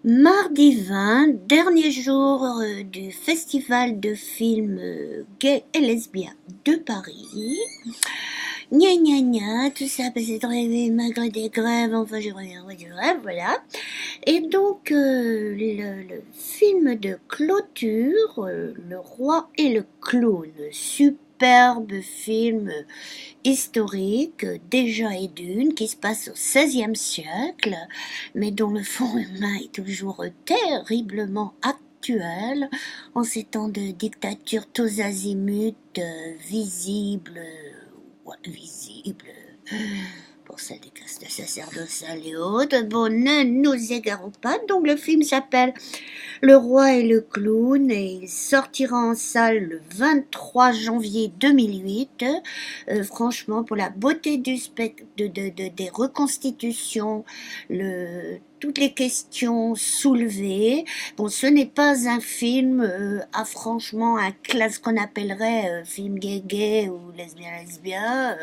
Mardi 20, dernier jour du festival de films gays et lesbiens de Paris. Gna gna gna, tout ça passait très vite malgré des grèves, enfin j'ai rien des grèves, voilà. Et donc le film de clôture, Le Roi et le Clown, superbe film historique, déjà et d'une, qui se passe au XVIe siècle, mais dont le fond humain est toujours terriblement actuel, en ces temps de dictature tous azimuts, visible, ouais, visible, pour celle des castes sacerdotales et autres. Bon, ne nous égarons pas. Donc le film s'appelle Le Roi et le Clown et il sortira en salle le 23 janvier 2008. Franchement, pour la beauté du des reconstitutions, toutes les questions soulevées. Bon, ce n'est pas un film à franchement un classe qu'on appellerait film gay ou lesbien.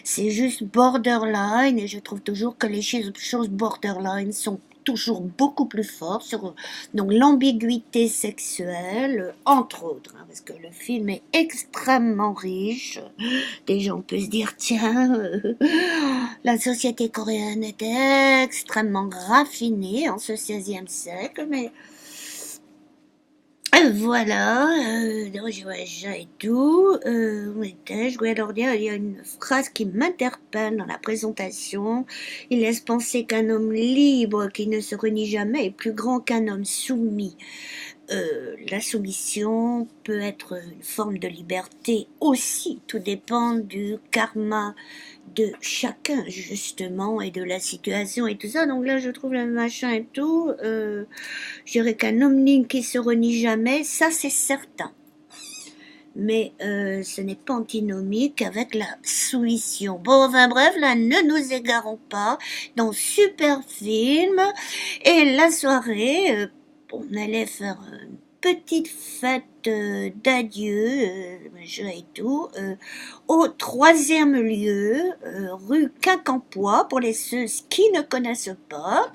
C'est juste borderline et je trouve toujours que les choses borderline sont toujours beaucoup plus fortes sur donc l'ambiguïté sexuelle, entre autres, hein, parce que le film est extrêmement riche. Déjà, on peut se dire, tiens, la société coréenne était extrêmement raffinée en ce XVIe siècle, mais voilà, et tout. Où étais-je? Oui, alors il y a une phrase qui m'interpelle dans la présentation. Il laisse penser qu'un homme libre qui ne se renie jamais est plus grand qu'un homme soumis. La soumission peut être une forme de liberté aussi. Tout dépend du karma de chacun, justement, et de la situation et tout ça. Donc là, je trouve le machin et tout. Je dirais qu'un homme libre qui se renie jamais, ça c'est certain. Mais ce n'est pas antinomique avec la soumission. Bon, enfin bref, là, ne nous égarons pas. Donc, super film. Et la soirée, on allait faire une petite fête d'adieu, machin et tout, au troisième lieu, rue Quincampoix, pour ceux qui ne connaissent pas.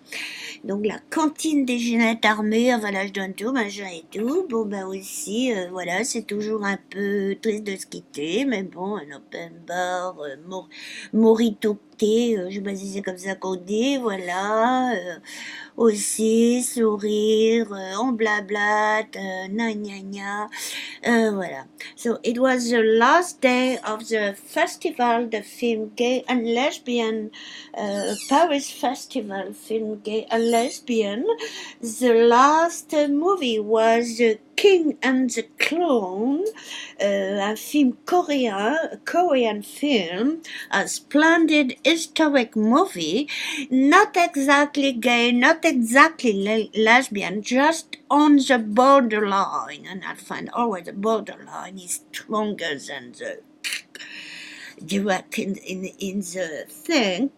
Donc la cantine des Génettes armées, voilà, je donne tout, machin et tout. Bon, bah aussi, voilà, c'est toujours un peu triste de se quitter, mais bon, un open bar, Morito thé, je sais pas si c'est comme ça qu'on dit, voilà. Aussi, sourire, on blablate, gna gna gna, voilà. So it was the last day of the festival, the film Gay and Lesbian, Paris Festival, film Gay and Lesbian. The last movie was The King and the Clown, un film coréen, a Korean film, a splendid historic movie, not exactly gay, not exactly lesbian, just on the borderline. And I find always the borderline is stronger than the direct in the thing.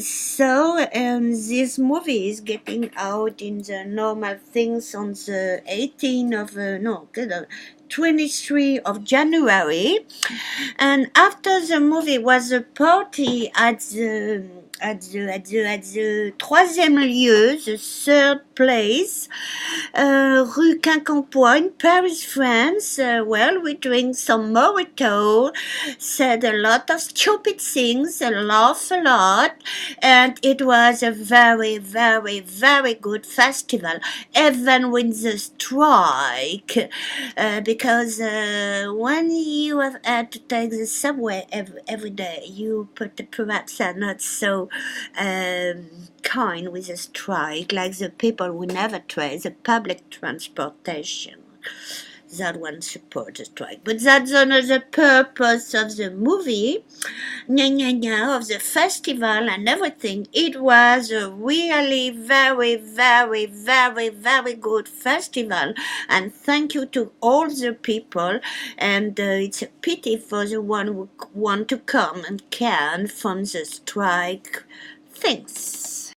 So this movie is getting out in the normal things on the 18th of, 23 of January. And after the movie was a party at the troisième lieu, the third place, rue Quincampoix in Paris, France. Well, we drink some Morito, said a lot of stupid things, laughed a lot, and it was a very, very, very good festival, even with the strike, because when you have had to take the subway every day, you perhaps are not so kind with the strike, like the people who never try the public transportation. That one support the strike. But that's another purpose of the movie, of the festival and everything. It was a really very, very, very, very good festival. And thank you to all the people. And it's a pity for the one who want to come and can from the strike. Thanks.